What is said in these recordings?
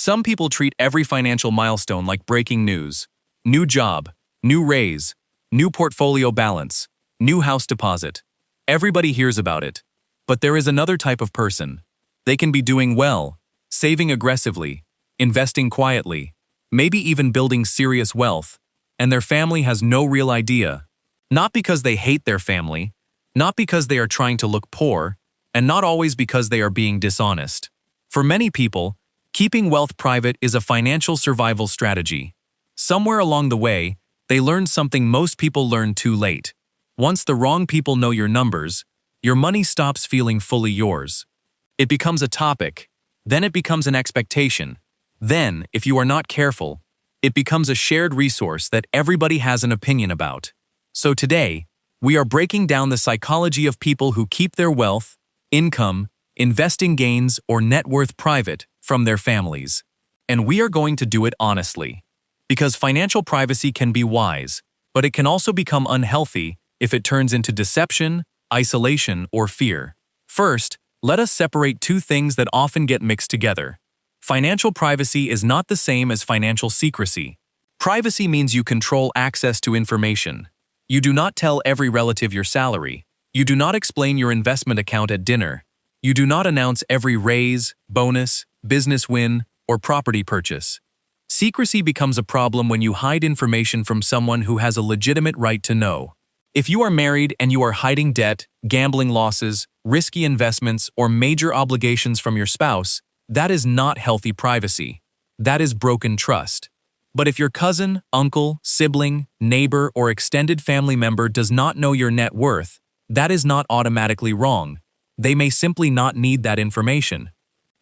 Some people treat every financial milestone like breaking news. New job, new raise, new portfolio balance, new house deposit. Everybody hears about it. But there is another type of person. They can be doing well, saving aggressively, investing quietly, maybe even building serious wealth, and their family has no real idea. Not because they hate their family, not because they are trying to look poor, and not always because they are being dishonest. For many people, keeping wealth private is a financial survival strategy. Somewhere along the way, they learned something most people learn too late. Once the wrong people know your numbers, your money stops feeling fully yours. It becomes a topic, then it becomes an expectation. Then, if you are not careful, it becomes a shared resource that everybody has an opinion about. So today, we are breaking down the psychology of people who keep their wealth, income, investing gains, or net worth private from their families. And we are going to do it honestly. Because financial privacy can be wise, but it can also become unhealthy if it turns into deception, isolation, or fear. First, let us separate two things that often get mixed together. Financial privacy is not the same as financial secrecy. Privacy means you control access to information. You do not tell every relative your salary. You do not explain your investment account at dinner. You do not announce every raise, bonus, business win, or property purchase. Secrecy becomes a problem when you hide information from someone who has a legitimate right to know. If you are married and you are hiding debt, gambling losses, risky investments, or major obligations from your spouse, that is not healthy privacy. That is broken trust. But if your cousin, uncle, sibling, neighbor, or extended family member does not know your net worth, that is not automatically wrong. They may simply not need that information.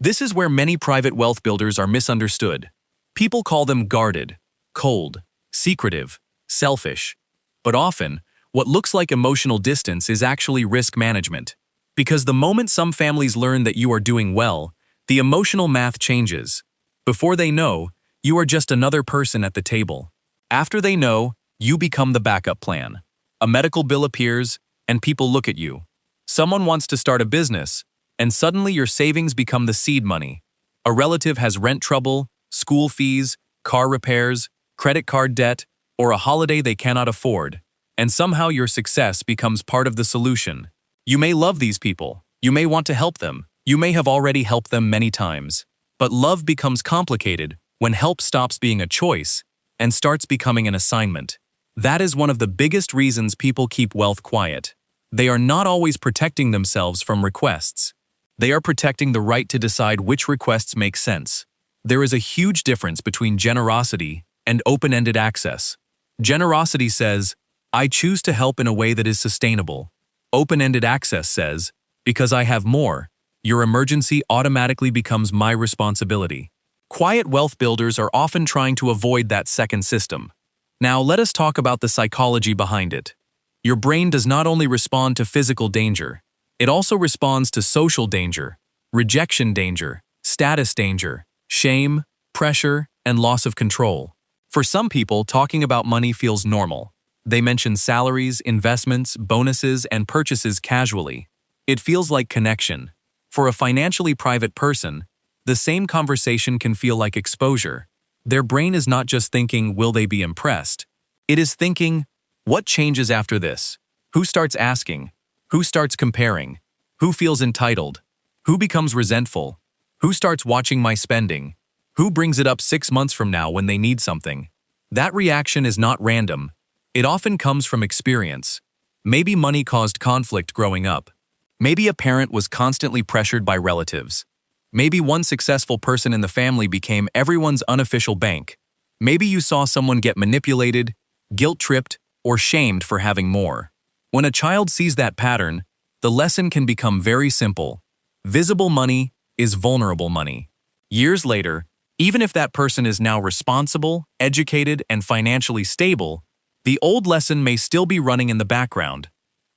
This is where many private wealth builders are misunderstood. People call them guarded, cold, secretive, selfish. But often, what looks like emotional distance is actually risk management. Because the moment some families learn that you are doing well, the emotional math changes. Before they know, you are just another person at the table. After they know, you become the backup plan. A medical bill appears, and people look at you. Someone wants to start a business, and suddenly your savings become the seed money. A relative has rent trouble, school fees, car repairs, credit card debt, or a holiday they cannot afford, and somehow your success becomes part of the solution. You may love these people. You may want to help them. You may have already helped them many times. But love becomes complicated when help stops being a choice and starts becoming an assignment. That is one of the biggest reasons people keep wealth quiet. They are not always protecting themselves from requests. They are protecting the right to decide which requests make sense. There is a huge difference between generosity and open-ended access. Generosity says, I choose to help in a way that is sustainable. Open-ended access says, because I have more, your emergency automatically becomes my responsibility. Quiet wealth builders are often trying to avoid that second system. Now let us talk about the psychology behind it. Your brain does not only respond to physical danger, it also responds to social danger, rejection danger, status danger, shame, pressure, and loss of control. For some people, talking about money feels normal. They mention salaries, investments, bonuses, and purchases casually. It feels like connection. For a financially private person, the same conversation can feel like exposure. Their brain is not just thinking, will they be impressed? It is thinking, what changes after this? Who starts asking? Who starts comparing? Who feels entitled? Who becomes resentful? Who starts watching my spending? Who brings it up 6 months from now when they need something? That reaction is not random. It often comes from experience. Maybe money caused conflict growing up. Maybe a parent was constantly pressured by relatives. Maybe one successful person in the family became everyone's unofficial bank. Maybe you saw someone get manipulated, guilt-tripped, or shamed for having more. When a child sees that pattern, the lesson can become very simple. Visible money is vulnerable money. Years later, even if that person is now responsible, educated, and financially stable, the old lesson may still be running in the background.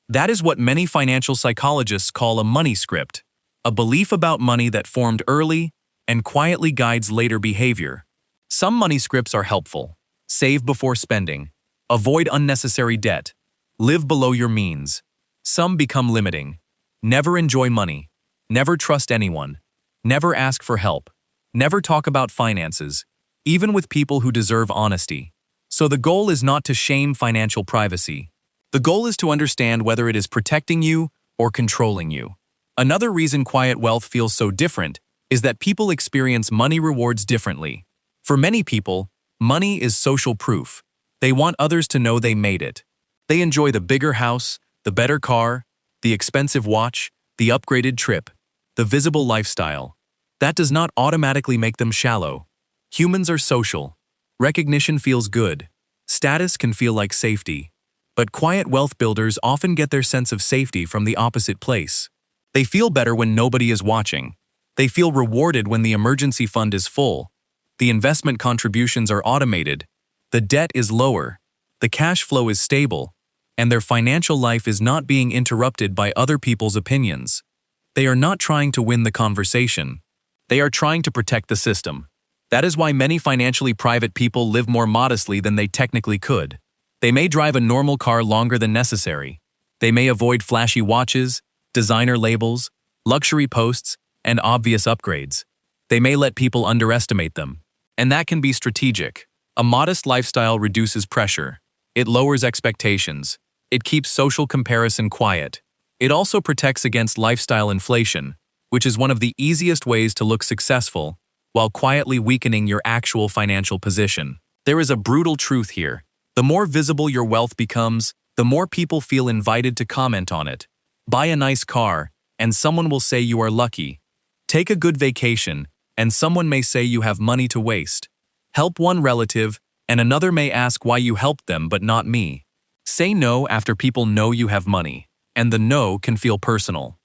That is what many financial psychologists call a money script, a belief about money that formed early and quietly guides later behavior. Some money scripts are helpful. Save before spending. Avoid unnecessary debt. Live below your means. Some become limiting. Never enjoy money. Never trust anyone. Never ask for help. Never talk about finances, even with people who deserve honesty. So the goal is not to shame financial privacy. The goal is to understand whether it is protecting you or controlling you. Another reason quiet wealth feels so different is that people experience money rewards differently. For many people, money is social proof. They want others to know they made it. They enjoy the bigger house, the better car, the expensive watch, the upgraded trip, the visible lifestyle. That does not automatically make them shallow. Humans are social. Recognition feels good. Status can feel like safety. But quiet wealth builders often get their sense of safety from the opposite place. They feel better when nobody is watching. They feel rewarded when the emergency fund is full. The investment contributions are automated. The debt is lower. The cash flow is stable. And their financial life is not being interrupted by other people's opinions. They are not trying to win the conversation. They are trying to protect the system. That is why many financially private people live more modestly than they technically could. They may drive a normal car longer than necessary. They may avoid flashy watches, designer labels, luxury posts, and obvious upgrades. They may let people underestimate them. And that can be strategic. A modest lifestyle reduces pressure. It lowers expectations. It keeps social comparison quiet. It also protects against lifestyle inflation, which is one of the easiest ways to look successful while quietly weakening your actual financial position. There is a brutal truth here. The more visible your wealth becomes, the more people feel invited to comment on it. Buy a nice car, and someone will say you are lucky. Take a good vacation, and someone may say you have money to waste. Help one relative, and another may ask why you helped them but not me. Say no after people know you have money, and the no can feel personal.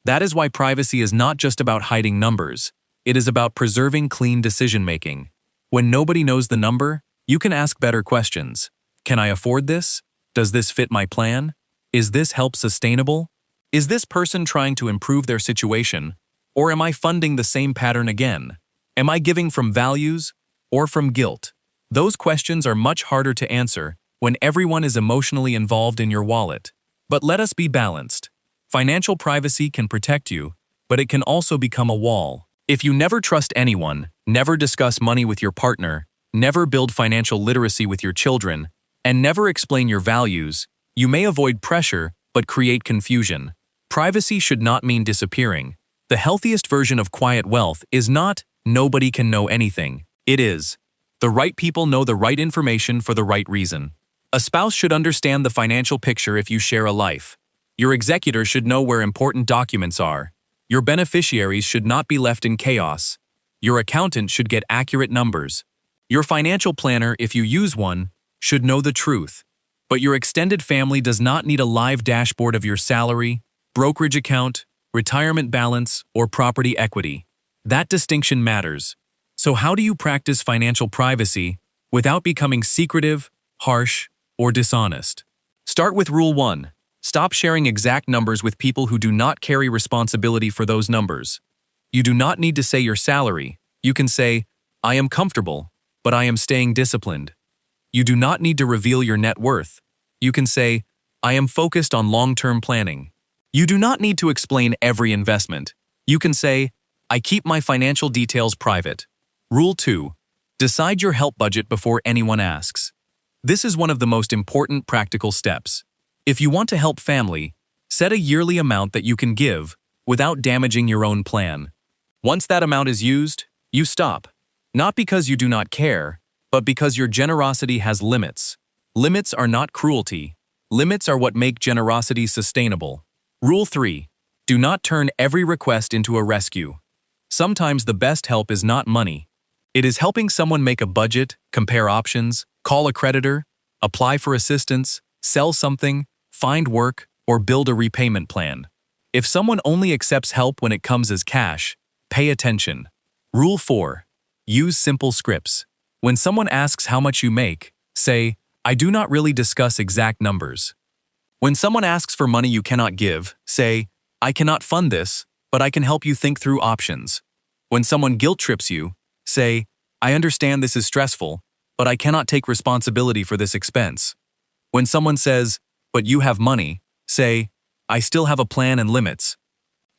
That is why privacy is not just about hiding numbers. It is about preserving clean decision-making. When nobody knows the number, you can ask better questions. Can I afford this? Does this fit my plan? Is this help sustainable? Is this person trying to improve their situation? Or am I funding the same pattern again? Am I giving from values or from guilt? Those questions are much harder to answer when everyone is emotionally involved in your wallet. But let us be balanced. Financial privacy can protect you, but it can also become a wall. If you never trust anyone, never discuss money with your partner, never build financial literacy with your children, and never explain your values, you may avoid pressure but create confusion. Privacy should not mean disappearing. The healthiest version of quiet wealth is not nobody can know anything. It is the right people know the right information for the right reason. A spouse should understand the financial picture if you share a life. Your executor should know where important documents are. Your beneficiaries should not be left in chaos. Your accountant should get accurate numbers. Your financial planner, if you use one, should know the truth. But your extended family does not need a live dashboard of your salary, brokerage account, retirement balance, or property equity. That distinction matters. So how do you practice financial privacy without becoming secretive, harsh, or dishonest? Start with Rule 1. Stop sharing exact numbers with people who do not carry responsibility for those numbers. You do not need to say your salary. You can say, I am comfortable, but I am staying disciplined. You do not need to reveal your net worth. You can say, I am focused on long-term planning. You do not need to explain every investment. You can say, I keep my financial details private. Rule 2. Decide your help budget before anyone asks. This is one of the most important practical steps. If you want to help family, set a yearly amount that you can give without damaging your own plan. Once that amount is used, you stop. Not because you do not care, but because your generosity has limits. Limits are not cruelty. Limits are what make generosity sustainable. Rule 3. Do not turn every request into a rescue. Sometimes the best help is not money. It is helping someone make a budget, compare options, call a creditor, apply for assistance, sell something, find work, or build a repayment plan. If someone only accepts help when it comes as cash, pay attention. Rule 4. Use simple scripts. When someone asks how much you make, say, I do not really discuss exact numbers. When someone asks for money you cannot give, say, I cannot fund this, but I can help you think through options. When someone guilt trips you, say, I understand this is stressful, but I cannot take responsibility for this expense. When someone says, but you have money, say, I still have a plan and limits.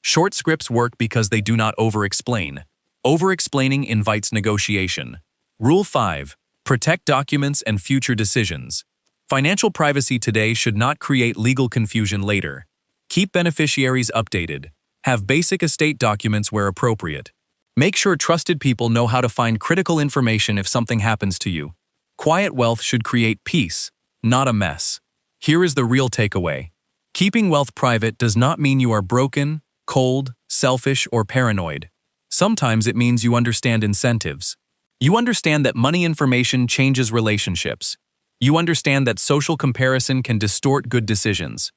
Short scripts work because they do not over-explain. Over-explaining invites negotiation. Rule 5. Protect documents and future decisions. Financial privacy today should not create legal confusion later. Keep beneficiaries updated. Have basic estate documents where appropriate. Make sure trusted people know how to find critical information if something happens to you. Quiet wealth should create peace, not a mess. Here is the real takeaway. Keeping wealth private does not mean you are broken, cold, selfish, or paranoid. Sometimes it means you understand incentives. You understand that money information changes relationships. You understand that social comparison can distort good decisions.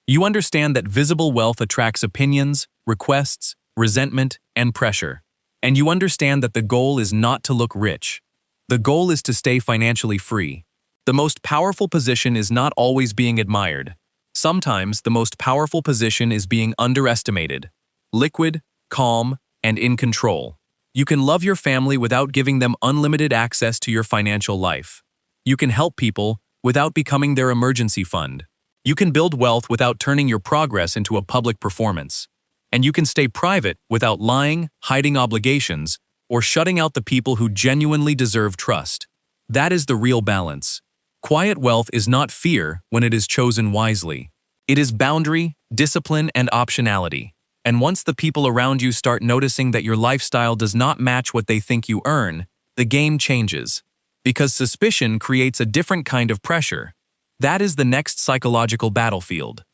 You understand that visible wealth attracts opinions, requests, resentment, and pressure. And you understand that the goal is not to look rich. The goal is to stay financially free. The most powerful position is not always being admired. Sometimes the most powerful position is being underestimated. Liquid, calm, and in control. You can love your family without giving them unlimited access to your financial life. You can help people without becoming their emergency fund. You can build wealth without turning your progress into a public performance. And you can stay private without lying, hiding obligations, or shutting out the people who genuinely deserve trust. That is the real balance. Quiet wealth is not fear when it is chosen wisely. It is boundary, discipline, and optionality. And once the people around you start noticing that your lifestyle does not match what they think you earn, the game changes. Because suspicion creates a different kind of pressure. That is the next psychological battlefield.